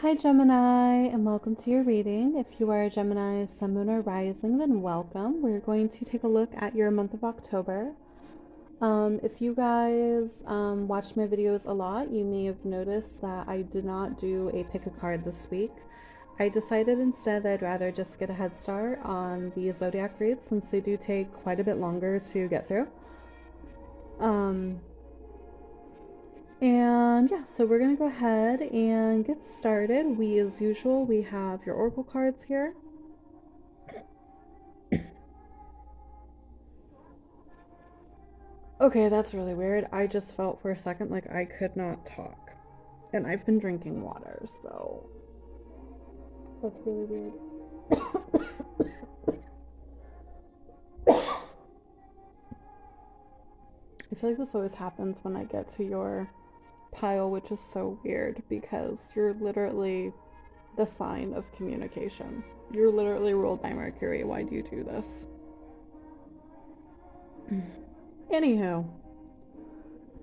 Hi Gemini, and welcome to your reading. If you are a Gemini Sun, Moon, or Rising, then welcome. We're going to take a look at your month of October. If you guys watched my videos a lot, you may have noticed that I did not do a pick a card this week. I decided instead that I'd rather just get a head start on the zodiac reads since they do take quite a bit longer to get through. Um, And yeah, so we're gonna go ahead and get started. As usual, we have your oracle cards here. Okay, that's really weird. I just felt for a second like I could not talk. And I've been drinking water, so that's really weird. I feel like this always happens when I get to your pile, which is so weird because you're literally the sign of communication. You're literally ruled by Mercury. Why do you do this? Anywho,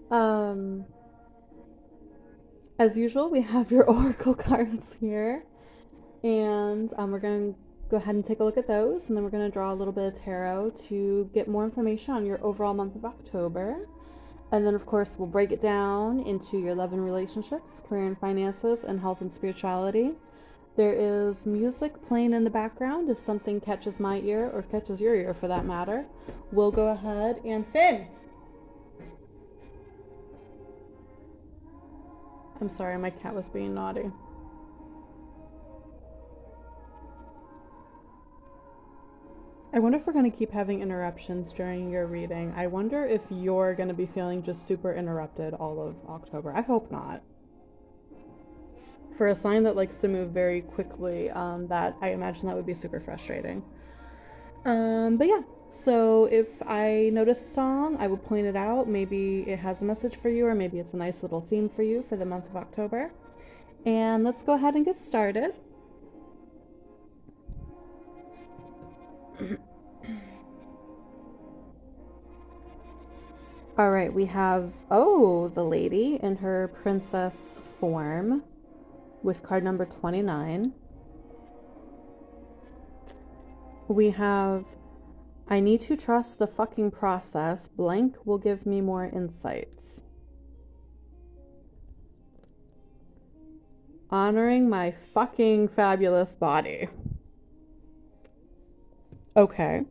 um, as usual, we have your oracle cards here, and we're going to go ahead and take a look at those, and then we're going to draw a little bit of tarot to get more information on your overall month of October. And then, of course, we'll break it down into your love and relationships, career and finances, and health and spirituality. There is music playing in the background. If something catches my ear, or catches your ear for that matter, we'll go ahead and Finn! I'm sorry, my cat was being naughty. I wonder if we're going to keep having interruptions during your reading. I wonder if you're going to be feeling just super interrupted all of October. I hope not. For a sign that likes to move very quickly, that I imagine that would be super frustrating. But yeah, so if I notice a song, I will point it out. Maybe it has a message for you, or maybe it's a nice little theme for you for the month of October. And let's go ahead and get started. All right, we have, the lady in her princess form with card number 29. We have, I need to trust the fucking process. Blank will give me more insights. Honoring my fucking fabulous body. Okay.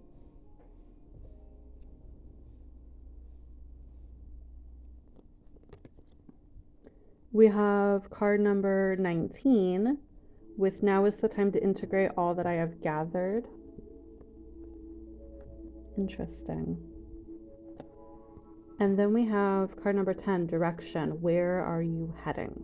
We have card number 19 with now is the time to integrate all that I have gathered. Interesting. And then we have card number 10, direction. Where are you heading?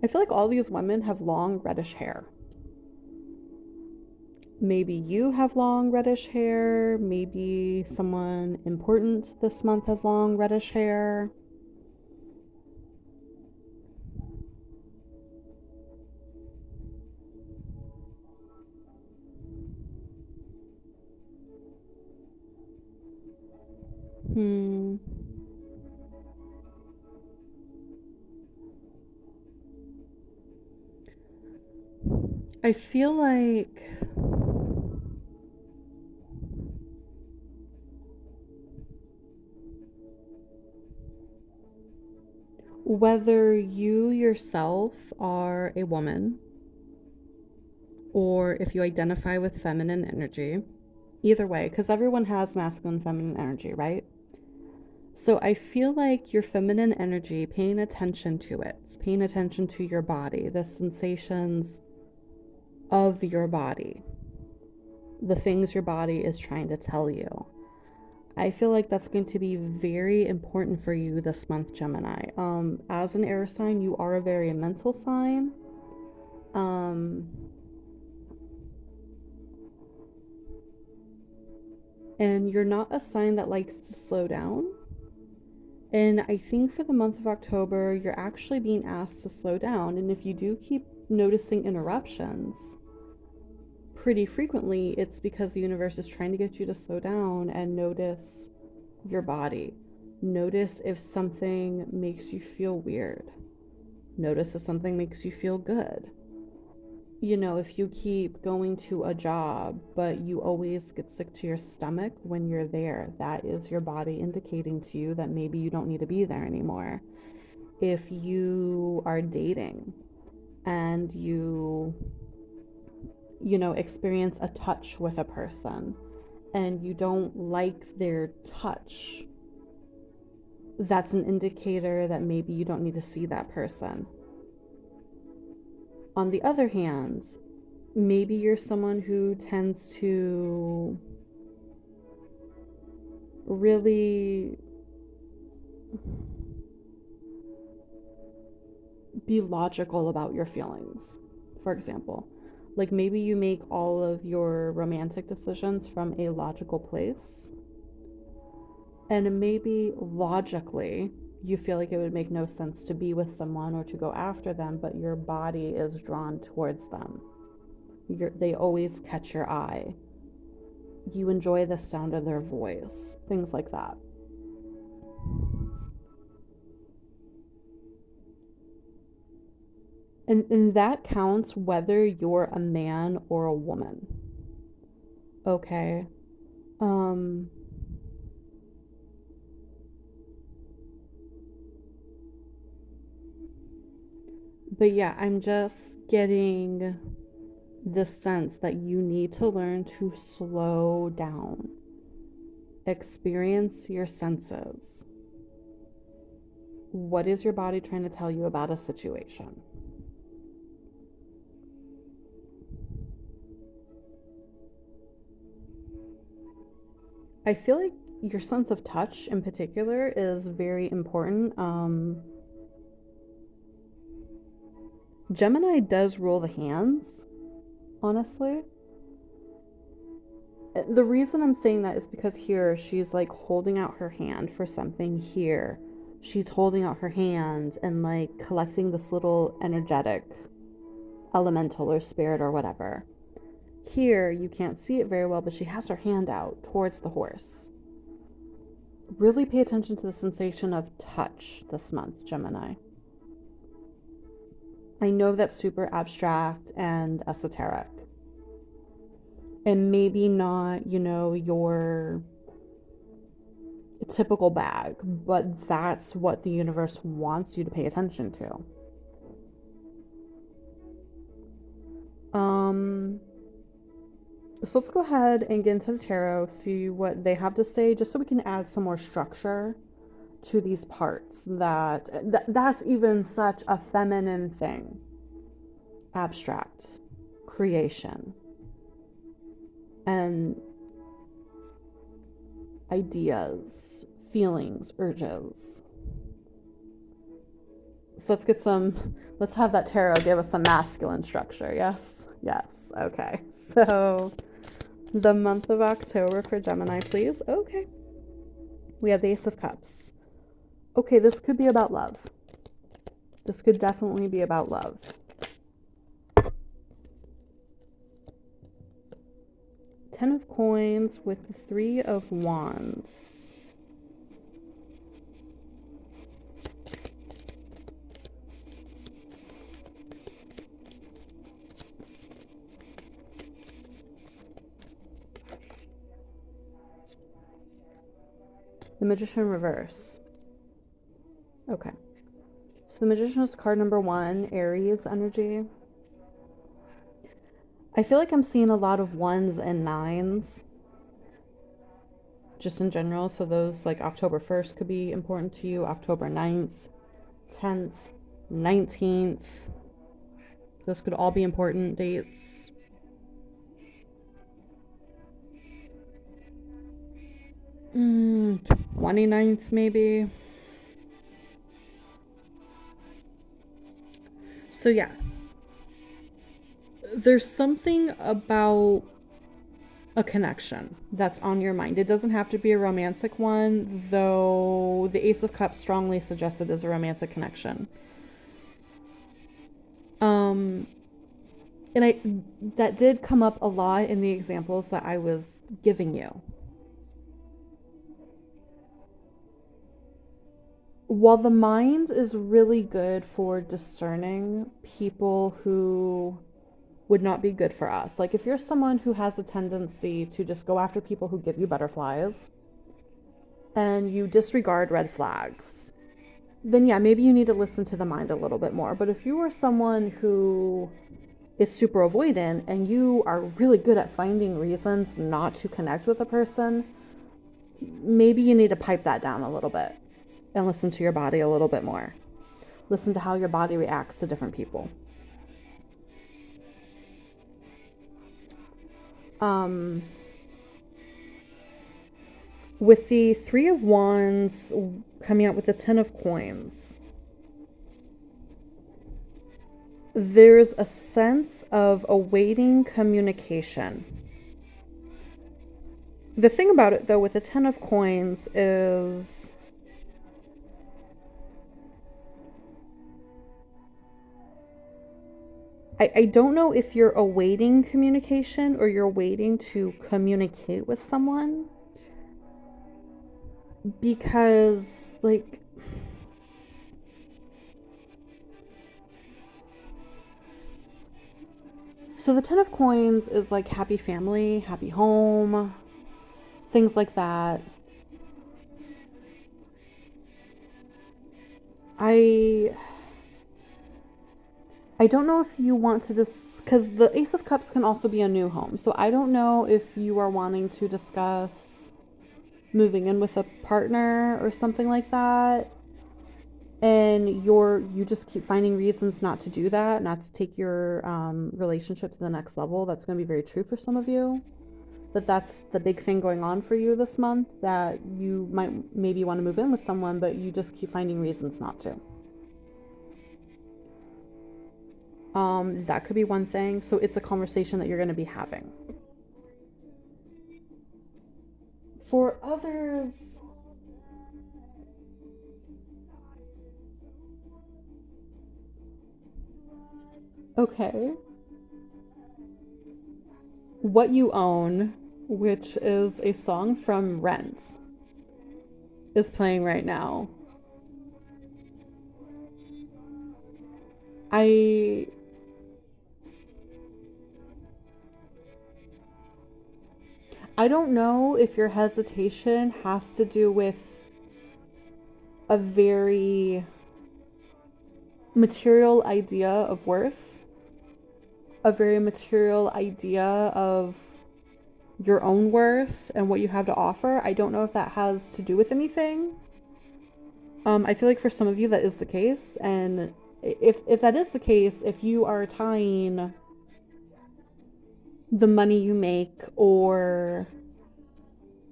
I feel like all these women have long reddish hair. Maybe you have long reddish hair. Maybe someone important this month has long reddish hair. Hmm. I feel like whether you yourself are a woman or if you identify with feminine energy, either way, because everyone has masculine, feminine energy, right? So I feel like your feminine energy, paying attention to it, paying attention to your body, the sensations of your body, the things your body is trying to tell you. I feel like that's going to be very important for you this month, Gemini. As an air sign, you are a very mental sign. Um, and you're not a sign that likes to slow down. And I think for the month of October, you're actually being asked to slow down. And if you do keep noticing interruptions, pretty frequently, it's because the universe is trying to get you to slow down and notice your body. Notice if something makes you feel weird. Notice if something makes you feel good. You know, if you keep going to a job, but you always get sick to your stomach when you're there, that is your body indicating to you that maybe you don't need to be there anymore. If you are dating and you know, experience a touch with a person and you don't like their touch, that's an indicator that maybe you don't need to see that person. On the other hand, maybe you're someone who tends to really be logical about your feelings. For example, like maybe you make all of your romantic decisions from a logical place, and maybe logically you feel like it would make no sense to be with someone or to go after them, but your body is drawn towards them. They always catch your eye. You enjoy the sound of their voice, things like that. And that counts whether you're a man or a woman. Okay. Um, but yeah, I'm just getting the sense that you need to learn to slow down, experience your senses. What is your body trying to tell you about a situation? I feel like your sense of touch in particular is very important. Gemini does rule the hands, honestly. The reason I'm saying that is because here she's like holding out her hand for something. Here she's holding out her hand and like collecting this little energetic elemental or spirit or whatever. Here you can't see it very well, but she has her hand out towards the horse. Really pay attention to the sensation of touch this month, Gemini. I know that's super abstract and esoteric, and maybe not, you know, your typical bag, but that's what the universe wants you to pay attention to. Um, so let's go ahead and get into the tarot, see what they have to say, just so we can add some more structure to these parts that's even such a feminine thing. Abstract, creation, and ideas, feelings, urges. So let's have that tarot give us some masculine structure. Yes? Yes. Okay. So the month of October for Gemini, please. Okay. We have the Ace of Cups. Okay, this could be about love. This could definitely be about love. Ten of Coins with the Three of Wands. The Magician reverse. Okay. So the Magician is card number 1, Aries energy. I feel like I'm seeing a lot of 1s and 9s just in general. So those like October 1st could be important to you. October 9th, 10th, 19th. Those could all be important dates. Mm, 29th maybe. So yeah, there's something about a connection that's on your mind. It doesn't have to be a romantic one, though the Ace of Cups strongly suggested as a romantic connection. And that did come up a lot in the examples that I was giving you. While the mind is really good for discerning people who would not be good for us, like if you're someone who has a tendency to just go after people who give you butterflies and you disregard red flags, then yeah, maybe you need to listen to the mind a little bit more. But if you are someone who is super avoidant and you are really good at finding reasons not to connect with a person, maybe you need to pipe that down a little bit and listen to your body a little bit more. Listen to how your body reacts to different people. With the Three of Wands coming out with the Ten of Coins, there's a sense of awaiting communication. The thing about it, though, with the Ten of Coins is I don't know if you're awaiting communication or you're waiting to communicate with someone. Because, like, so the Ten of Coins is like happy family, happy home, things like that. I don't know if you want to because the Ace of Cups can also be a new home. So I don't know if you are wanting to discuss moving in with a partner or something like that. And you just keep finding reasons not to do that, not to take your relationship to the next level. That's going to be very true for some of you. That's the big thing going on for you this month, that you might maybe want to move in with someone, but you just keep finding reasons not to. That could be one thing. So it's a conversation that you're going to be having. For others, okay. What You Own, which is a song from Rent, is playing right now. I I don't know if your hesitation has to do with a very material idea of worth, a very material idea of your own worth and what you have to offer. I don't know if that has to do with anything. I feel like for some of you that is the case, and if that is the case, if you are tying the money you make or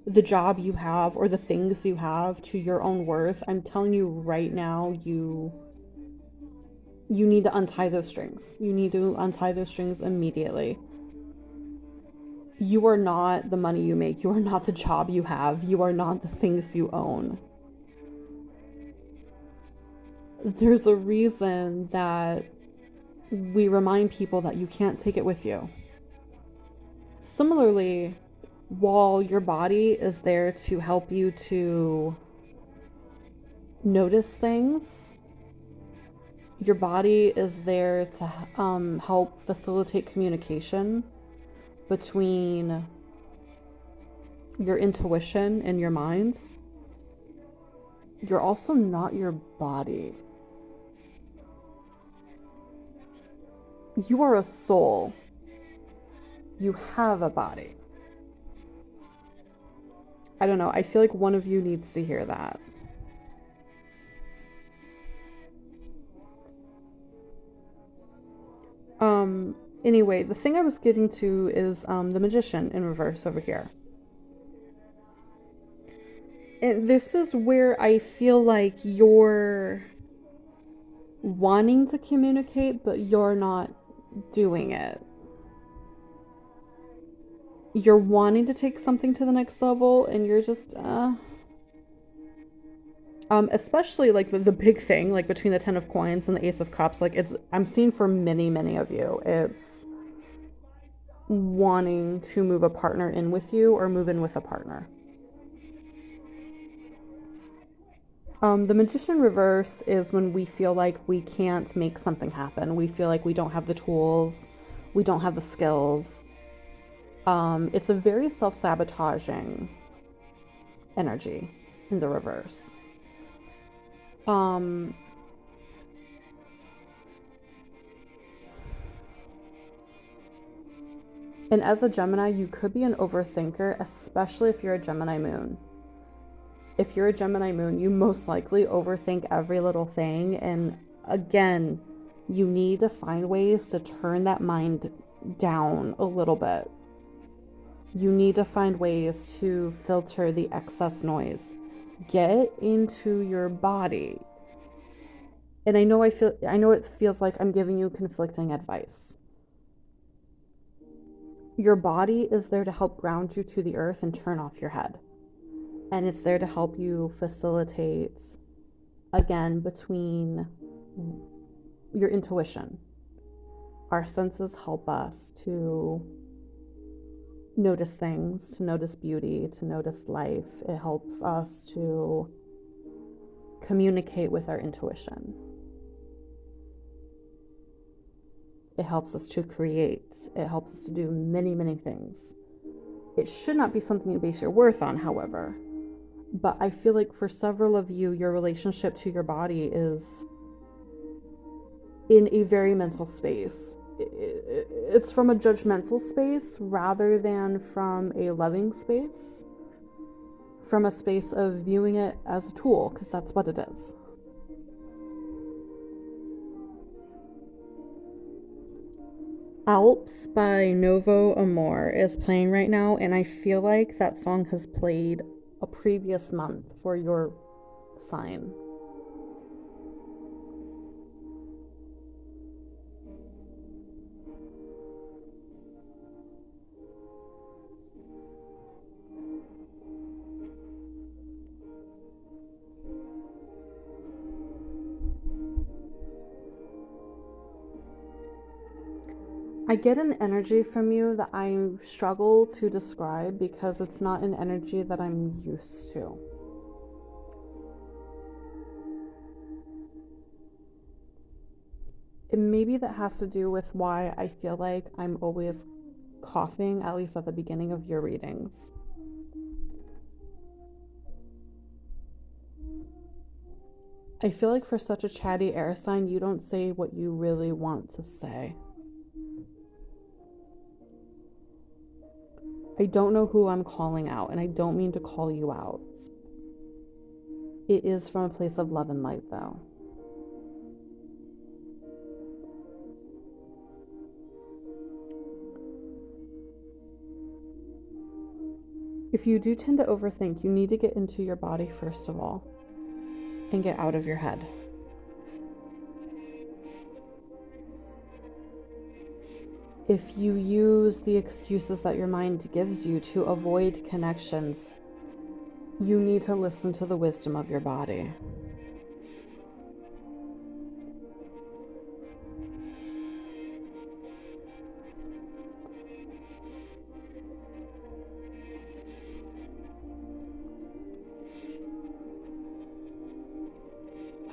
the job you have or the things you have to your own worth, I'm telling you right now, you need to untie those strings. You need to untie those strings immediately. You are not the money you make. You are not the job you have. You are not the things you own. There's a reason that we remind people that you can't take it with you. Similarly, while your body is there to help you to notice things, your body is there to help facilitate communication between your intuition and your mind. You're also not your body. You are a soul. You have a body. I don't know. I feel like one of you needs to hear that. Anyway, the thing I was getting to is the Magician in reverse over here. And this is where I feel like you're wanting to communicate, but you're not doing it. You're wanting to take something to the next level, and you're just, especially like the big thing, like between the Ten of Coins and the Ace of Cups, like I'm seeing for many, many of you, it's wanting to move a partner in with you or move in with a partner. The Magician reverse is when we feel like we can't make something happen. We feel like we don't have the tools, we don't have the skills. It's a very self-sabotaging energy in the reverse. Um, and as a Gemini, you could be an overthinker, especially if you're a Gemini moon. If you're a Gemini moon, you most likely overthink every little thing. And again, you need to find ways to turn that mind down a little bit. You need to find ways to filter the excess noise. Get into your body. And I know it feels like I'm giving you conflicting advice. Your body is there to help ground you to the earth and turn off your head. And it's there to help you facilitate, again, between your intuition. Our senses help us to notice things, to notice beauty, to notice life. It helps us to communicate with our intuition. It helps us to create. It helps us to do many, many things. It should not be something you base your worth on, however. But I feel like for several of you, your relationship to your body is in a very mental space. It's from a judgmental space rather than from a loving space. From a space of viewing it as a tool, because that's what it is. Alps by Novo Amor is playing right now, and I feel like that song has played a previous month for your sign. I get an energy from you that I struggle to describe because it's not an energy that I'm used to. And maybe that has to do with why I feel like I'm always coughing, at least at the beginning of your readings. I feel like for such a chatty air sign, you don't say what you really want to say. I don't know who I'm calling out, and I don't mean to call you out. It is from a place of love and light, though. If you do tend to overthink, you need to get into your body first of all and get out of your head. If you use the excuses that your mind gives you to avoid connections, you need to listen to the wisdom of your body.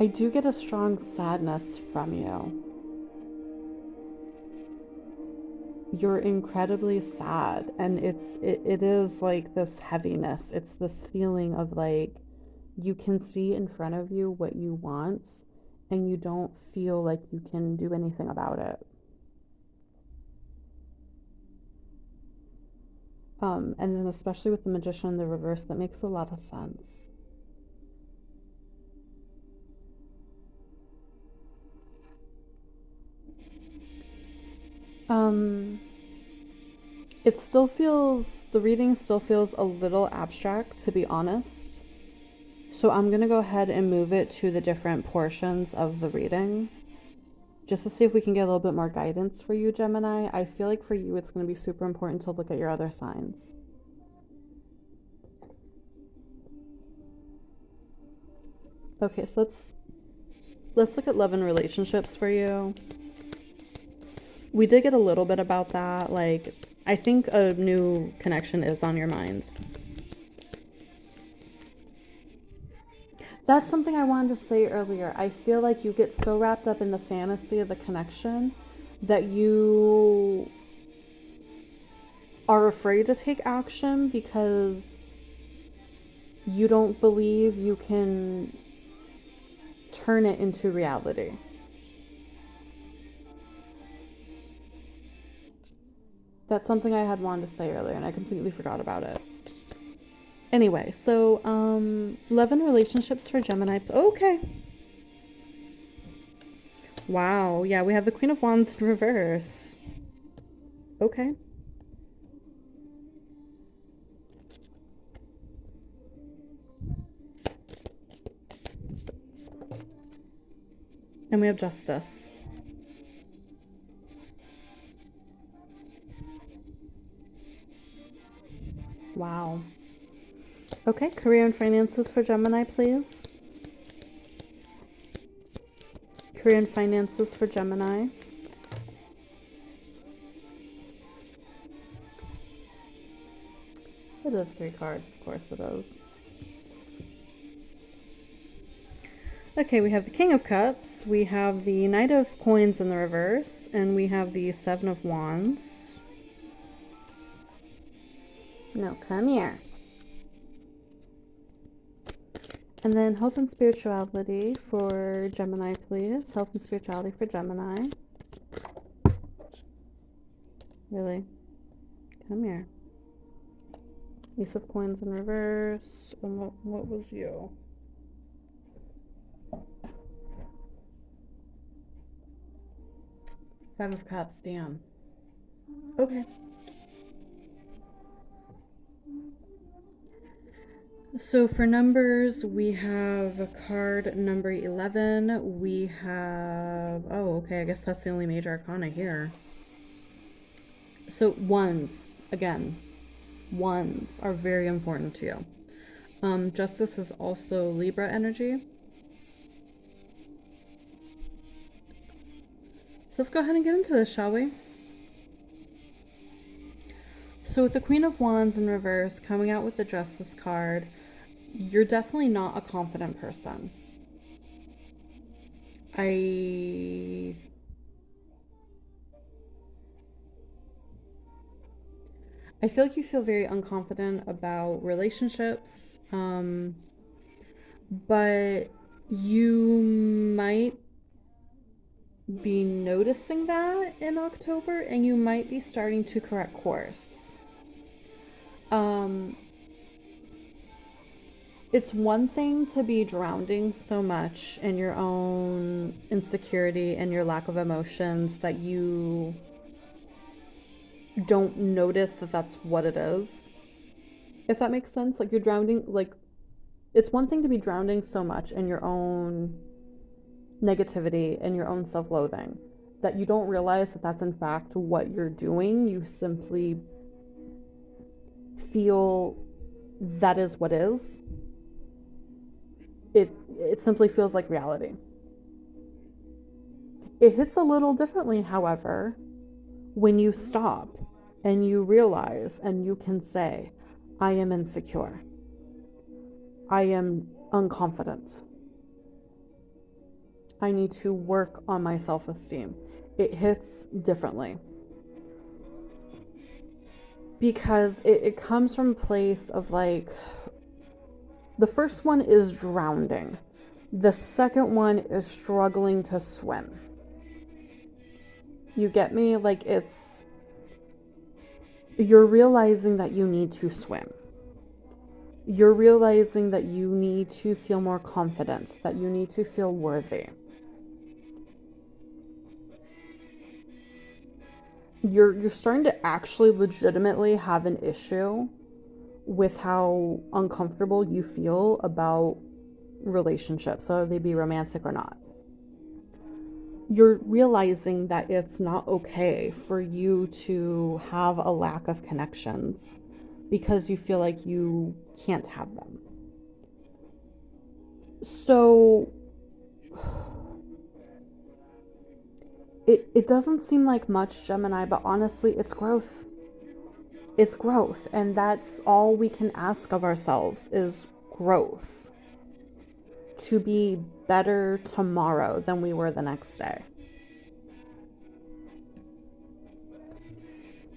I do get a strong sadness from you. You're incredibly sad, and it is like this heaviness. It's this feeling of like you can see in front of you what you want and you don't feel like you can do anything about it. And then especially with the Magician in the reverse, that makes a lot of sense. It still feels, the reading still feels a little abstract, to be honest. So I'm going to go ahead and move it to the different portions of the reading, just to see if we can get a little bit more guidance for you, Gemini. I feel like for you, it's going to be super important to look at your other signs. Okay, so let's look at love and relationships for you. We did get a little bit about that, like I think a new connection is on your mind. That's something I wanted to say earlier. I feel like you get so wrapped up in the fantasy of the connection that you are afraid to take action because you don't believe you can turn it into reality. That's something I had wanted to say earlier and I completely forgot about it. Anyway, so love and relationships for Gemini. Okay. Wow. Yeah, we have the Queen of Wands in reverse. Okay. And we have Justice. Wow. Okay, career and finances for Gemini, please. Career and finances for Gemini. It is 3 cards, of course it is. Okay, we have the King of Cups, we have the Knight of Coins in the reverse, and we have the Seven of Wands. No, come here. And then health and spirituality for Gemini, please. Health and spirituality for Gemini. Really? Come here. Ace of Coins in reverse. And what was you? Five of Cups, damn. Okay. So for numbers, we have card number 11. We have, oh, okay, I guess that's the only major arcana here. So ones, again, ones are very important to you. Justice is also Libra energy. So let's go ahead and get into this, shall we? So with the Queen of Wands in reverse, coming out with the Justice card, you're definitely not a confident person. I feel like you feel very unconfident about relationships, but you might be noticing that in October and you might be starting to correct course. It's one thing to be drowning so much in your own insecurity and your lack of emotions that you don't notice that that's what it is. If that makes sense. Like you're drowning, like it's one thing to be drowning so much in your own negativity and your own self-loathing that you don't realize that that's in fact what you're doing. You simply feel that is what is. It simply feels like reality. It hits a little differently, however, when you stop and you realize and you can say, I am insecure. I am unconfident. I need to work on my self-esteem. It hits differently. Because it comes from a place of like, the first one is drowning. The second one is struggling to swim. You get me? Like you're realizing that you need to swim. You're realizing that you need to feel more confident, that you need to feel worthy. You're starting to actually legitimately have an issue with how uncomfortable you feel about relationships, whether they be romantic or not. You're realizing that it's not okay for you to have a lack of connections because you feel like you can't have them. So it doesn't seem like much, Gemini, but honestly, it's growth. It's growth, and that's all we can ask of ourselves is growth, to be better tomorrow than we were the next day.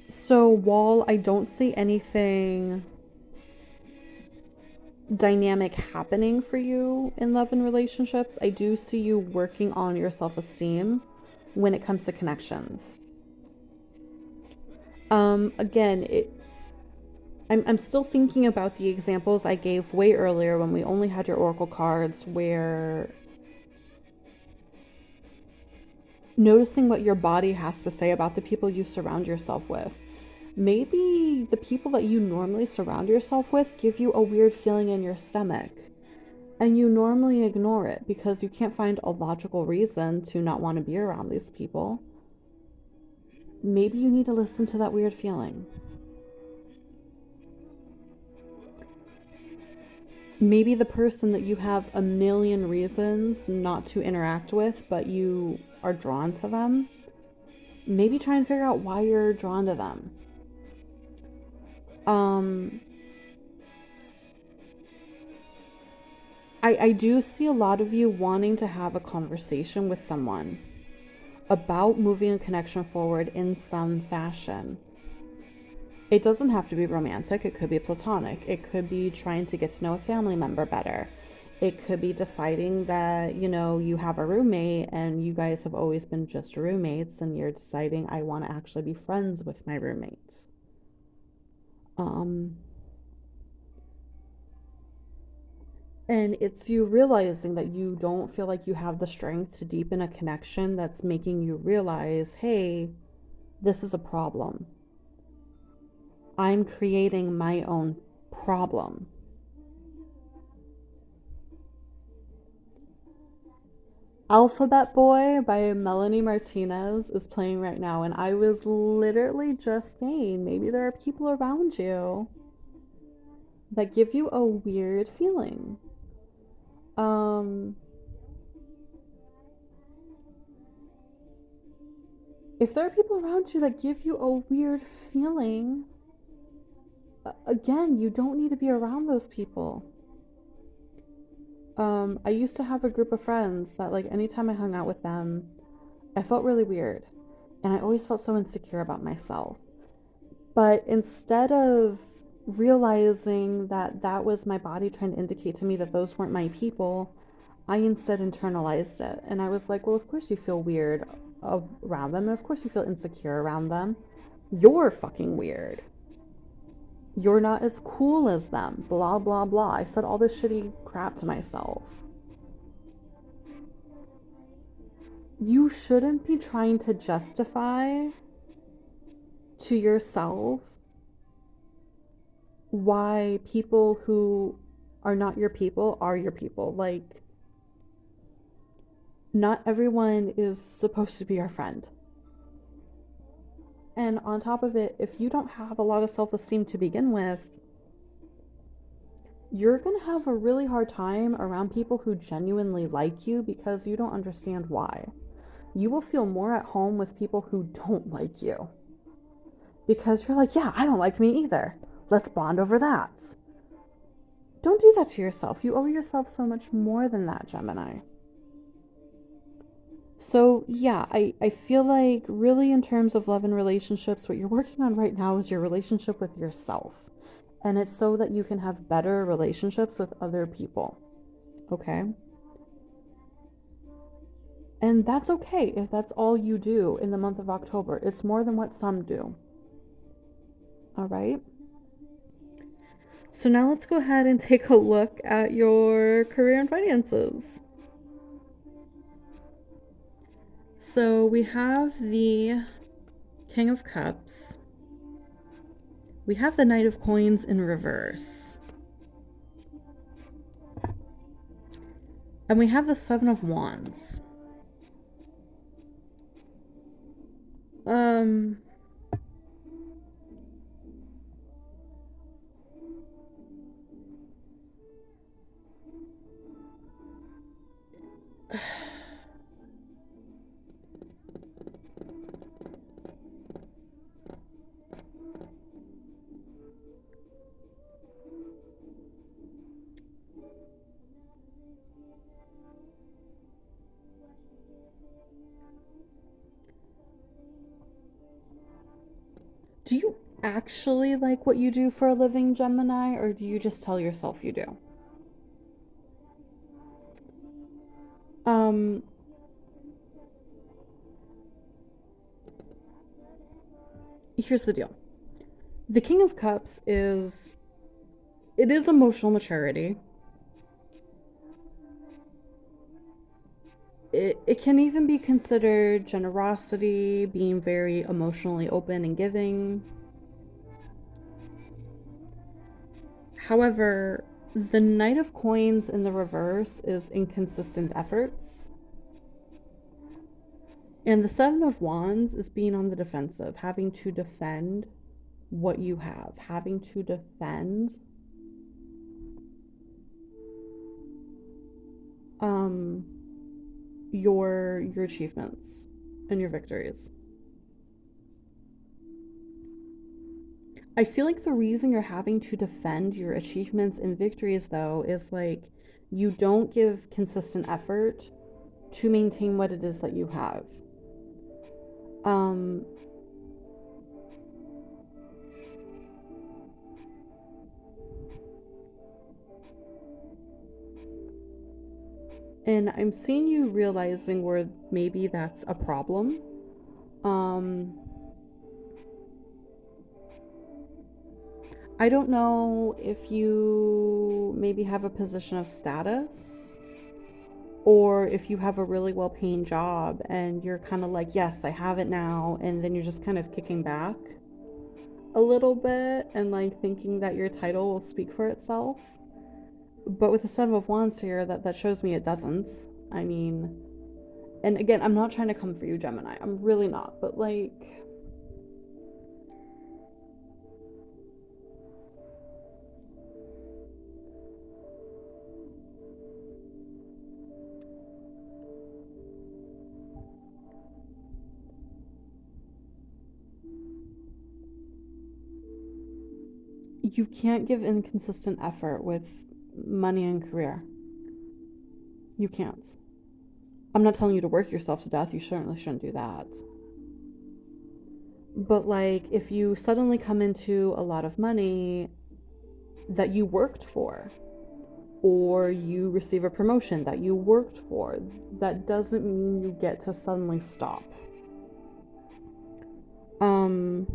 So while I don't see anything dynamic happening for you in love and relationships, I do see you working on your self-esteem when it comes to connections. Again, I'm still thinking about the examples I gave way earlier when we only had your oracle cards, where noticing what your body has to say about the people you surround yourself with. Maybe the people that you normally surround yourself with give you a weird feeling in your stomach, and you normally ignore it because you can't find a logical reason to not want to be around these people. Maybe you need to listen to that weird feeling. Maybe the person that you have a million reasons not to interact with, but you are drawn to them, maybe try and figure out why you're drawn to them. I do see a lot of you wanting to have a conversation with someone about moving a connection forward in some fashion. It doesn't have to be romantic. It could be platonic. It could be trying to get to know a family member better. It could be deciding that, you have a roommate and you guys have always been just roommates and you're deciding, I want to actually be friends with my roommates. And it's you realizing that you don't feel like you have the strength to deepen a connection that's making you realize, hey, this is a problem. I'm creating my own problem. Alphabet Boy by Melanie Martinez is playing right now, and I was literally just saying maybe there are people around you that give you a weird feeling. If there are people around you that give you a weird feeling, again, you don't need to be around those people. I used to have a group of friends that, like, anytime I hung out with them, I felt really weird. And I always felt so insecure about myself. But instead of realizing that that was my body trying to indicate to me that those weren't my people, I instead internalized it. And I was like, well, of course you feel weird around them. And of course you feel insecure around them. You're fucking weird. You're not as cool as them. Blah, blah, blah. I said all this shitty crap to myself. You shouldn't be trying to justify to yourself why people who are not your people are your people. Like, not everyone is supposed to be your friend. And on top of it, if you don't have a lot of self-esteem to begin with, you're going to have a really hard time around people who genuinely like you because you don't understand why. You will feel more at home with people who don't like you because you're like, yeah, I don't like me either. Let's bond over that. Don't do that to yourself. You owe yourself so much more than that, Gemini. So, yeah, I feel like really in terms of love and relationships, what you're working on right now is your relationship with yourself. And it's so that you can have better relationships with other people. Okay? And that's okay if that's all you do in the month of October. It's more than what some do. All right? So now let's go ahead and take a look at your career and finances. So we have the King of Cups. We have the Knight of Coins in reverse. And we have the Seven of Wands. Do you actually like what you do for a living, Gemini, or do you just tell yourself you do? Um, Here's the deal. The King of Cups is emotional maturity. It can even be considered generosity, being very emotionally open and giving. However, the Knight of Coins in the reverse is inconsistent efforts. And the Seven of Wands is being on the defensive, having to defend what you have, having to defend um your achievements and your victories. I feel like the reason you're having to defend your achievements and victories though is like you don't give consistent effort to maintain what it is that you have. Um and I'm seeing you realizing where maybe that's a problem. Um I don't know if you maybe have a position of status or if you have a really well paying job and you're kind of like, yes, I have it now. And then you're just kind of kicking back a little bit and like thinking that your title will speak for itself. But with the Seven of Wands here, that shows me it doesn't. I mean, and again, I'm not trying to come for you, Gemini. I'm really not. But like, you can't give inconsistent effort with money and career. You can't. I'm not telling you to work yourself to death. You certainly shouldn't do that. But like, if you suddenly come into a lot of money that you worked for, or you receive a promotion that you worked for, that doesn't mean you get to suddenly stop. Um,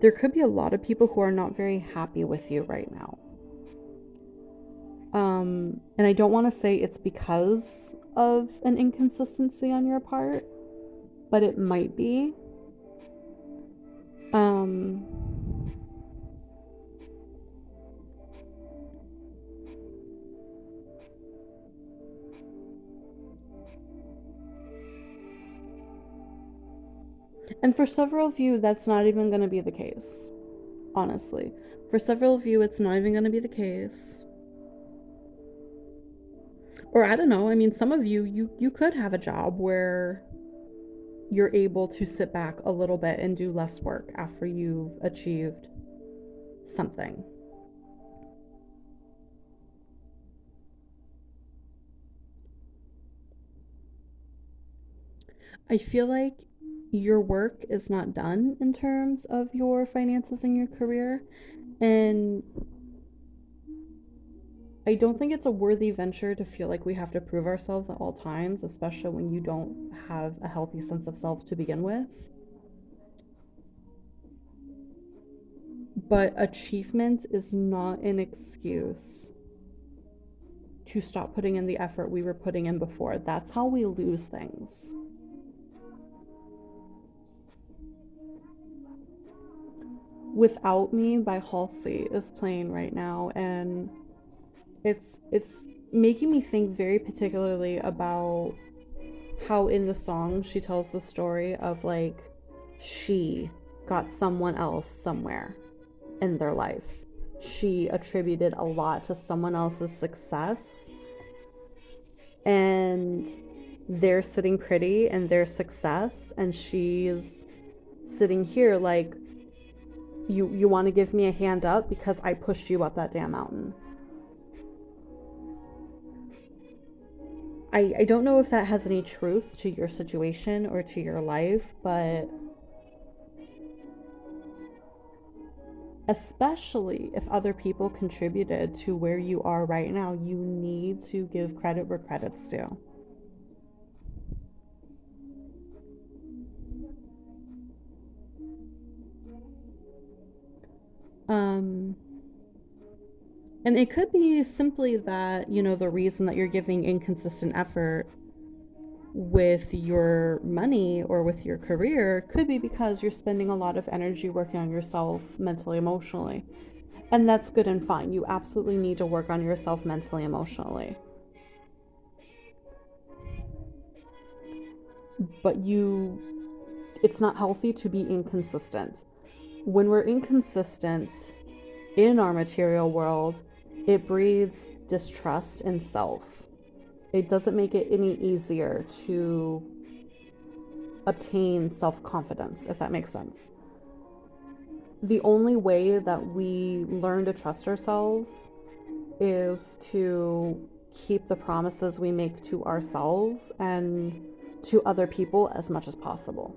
there could be a lot of people who are not very happy with you right now. And I don't want to say it's because of an inconsistency on your part, but it might be. Um, and for several of you, that's not even going to be the case, honestly. For several of you, it's not even going to be the case. Or I don't know, I mean, some of you could have a job where you're able to sit back a little bit and do less work after you've achieved something. I feel like your work is not done in terms of your finances and your career. And I don't think it's a worthy venture to feel like we have to prove ourselves at all times, especially when you don't have a healthy sense of self to begin with. But achievement is not an excuse to stop putting in the effort we were putting in before. That's how we lose things. Without Me by Halsey is playing right now, and it's making me think very particularly about how in the song she tells the story of like she got someone else somewhere in their life. She attributed a lot to someone else's success, and they're sitting pretty in their success, and she's sitting here like, you want to give me a hand up because I pushed you up that damn mountain. I don't know if that has any truth to your situation or to your life, but especially if other people contributed to where you are right now, you need to give credit where credit's due. Um, and it could be simply that, the reason that you're giving inconsistent effort with your money or with your career could be because you're spending a lot of energy working on yourself mentally, emotionally. And that's good and fine. You absolutely need to work on yourself mentally, emotionally. But it's not healthy to be inconsistent. When we're inconsistent in our material world, it breeds distrust in self. It doesn't make it any easier to obtain self confidence, if that makes sense. The only way that we learn to trust ourselves is to keep the promises we make to ourselves and to other people as much as possible.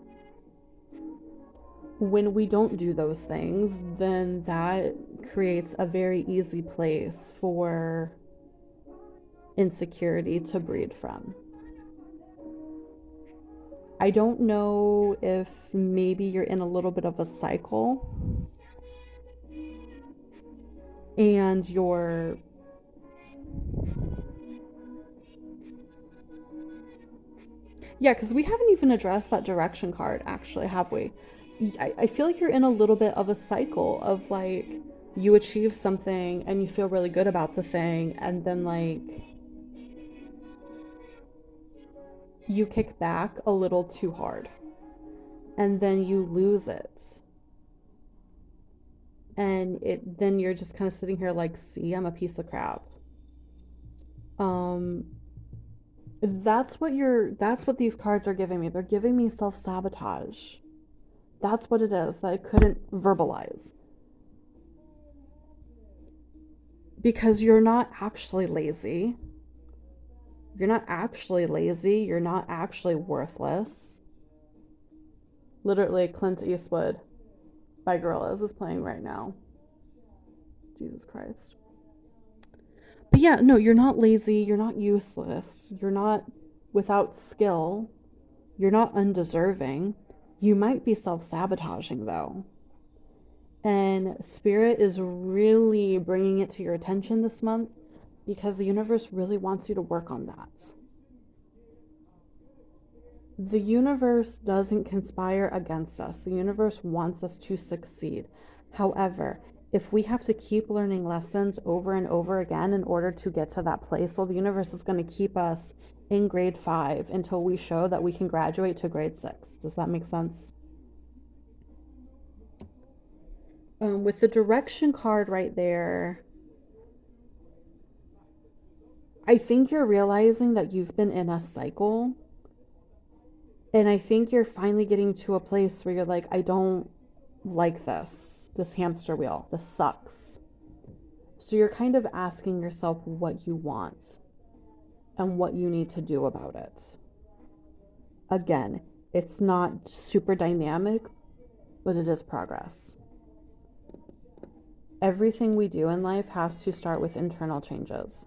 When we don't do those things, then that creates a very easy place for insecurity to breed from. I don't know if maybe you're in a little bit of a cycle and yeah, because we haven't even addressed that direction card, actually, have we? I feel like you're in a little bit of a cycle of like you achieve something and you feel really good about the thing, and then like you kick back a little too hard and then you lose it. And then you're just kind of sitting here like, see, I'm a piece of crap. Um, that's what these cards are giving me. They're giving me self-sabotage. That's what it is that I couldn't verbalize. Because you're not actually lazy. You're not actually lazy. You're not actually worthless. Literally, Clint Eastwood by Gorillaz is playing right now. Jesus Christ. But yeah, no, you're not lazy. You're not useless. You're not without skill. You're not undeserving. You might be self sabotaging, though. And Spirit is really bringing it to your attention this month because the universe really wants you to work on that. The universe doesn't conspire against us. The universe wants us to succeed. However, if we have to keep learning lessons over and over again in order to get to that place, well, the universe is going to keep us in grade 5 until we show that we can graduate to grade 6. Does that make sense? With the direction card right there, I think you're realizing that you've been in a cycle. And I think you're finally getting to a place where you're like, I don't like this hamster wheel. This sucks. So you're kind of asking yourself what you want and what you need to do about it. Again, it's not super dynamic, but it is progress. Everything we do in life has to start with internal changes.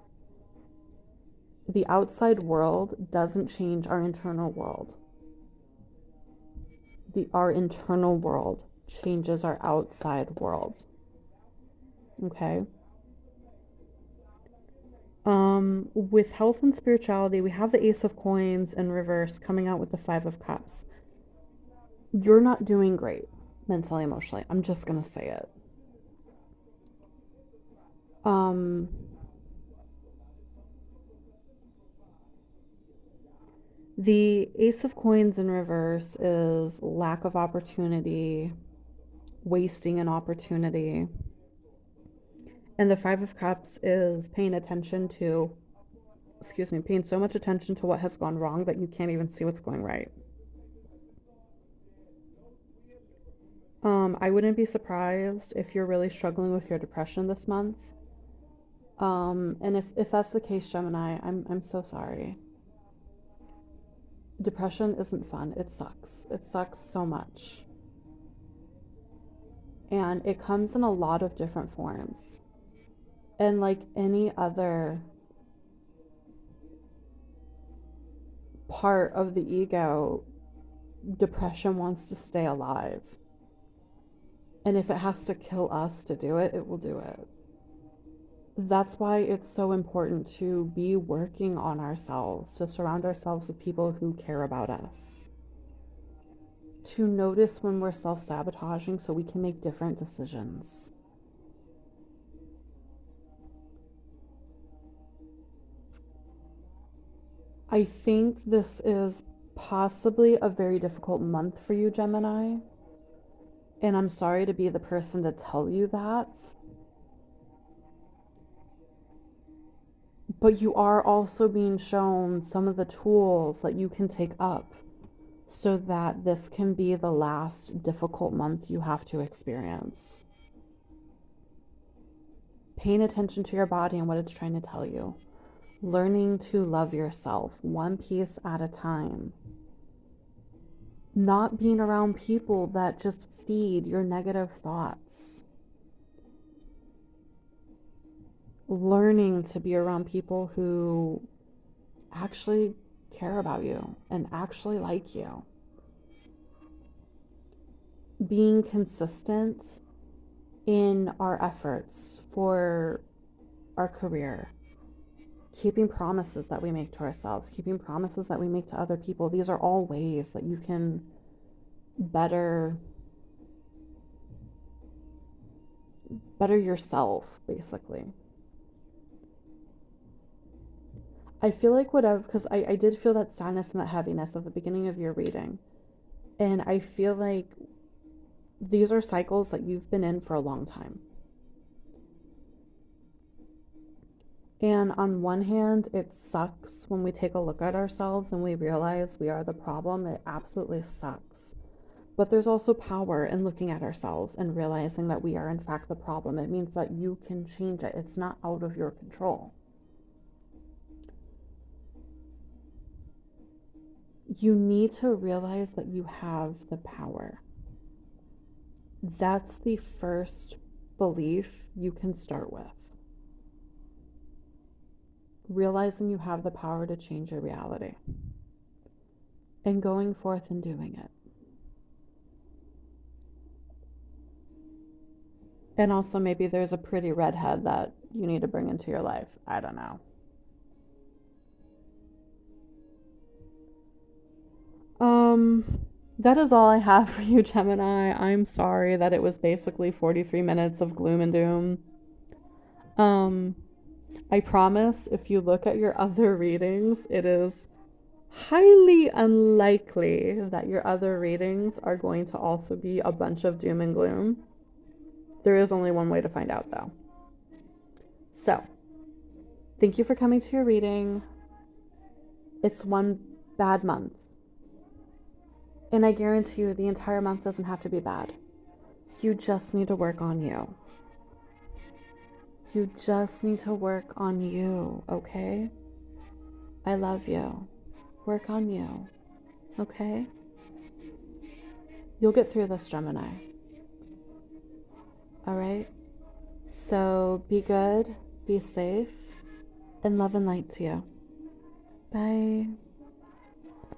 The outside world doesn't change our internal world. Our internal world changes our outside world. Okay? With health and spirituality, we have the Ace of Coins in reverse coming out with the Five of Cups. You're not doing great mentally, emotionally. I'm just gonna say it. Um, the Ace of Coins in reverse is lack of opportunity, wasting an opportunity. And the Five of Cups is paying so much attention to what has gone wrong that you can't even see what's going right. I wouldn't be surprised if you're really struggling with your depression this month. And if that's the case, Gemini, I'm so sorry. Depression isn't fun. It sucks. It sucks so much. And it comes in a lot of different forms. And like any other part of the ego, depression wants to stay alive. And if it has to kill us to do it, it will do it. That's why it's so important to be working on ourselves, to surround ourselves with people who care about us, to notice when we're self-sabotaging so we can make different decisions. I think this is possibly a very difficult month for you, Gemini. And I'm sorry to be the person to tell you that. But you are also being shown some of the tools that you can take up so that this can be the last difficult month you have to experience. Paying attention to your body and what it's trying to tell you. Learning to love yourself one piece at a time. Not being around people that just feed your negative thoughts. Learning to be around people who actually care about you and actually like you. Being consistent in our efforts for our career. Keeping promises that we make to ourselves, keeping promises that we make to other people. These are all ways that you can better yourself, basically. I feel like whatever, because I did feel that sadness and that heaviness at the beginning of your reading. And I feel like these are cycles that you've been in for a long time. And on one hand, it sucks when we take a look at ourselves and we realize we are the problem. It absolutely sucks. But there's also power in looking at ourselves and realizing that we are in fact the problem. It means that you can change it. It's not out of your control. You need to realize that you have the power. That's the first belief you can start with. Realizing you have the power to change your reality and going forth and doing it. And also maybe there's a pretty redhead that you need to bring into your life. I don't know. That is all I have for you, Gemini. I'm sorry that it was basically 43 minutes of gloom and doom. Um, I promise if you look at your other readings, it is highly unlikely that your other readings are going to also be a bunch of doom and gloom. There is only one way to find out, though. So, thank you for coming to your reading. It's one bad month. And I guarantee you the entire month doesn't have to be bad. You just need to work on you. You just need to work on you, okay? I love you. Work on you, okay? You'll get through this, Gemini. All right? So be good, be safe, and love and light to you. Bye.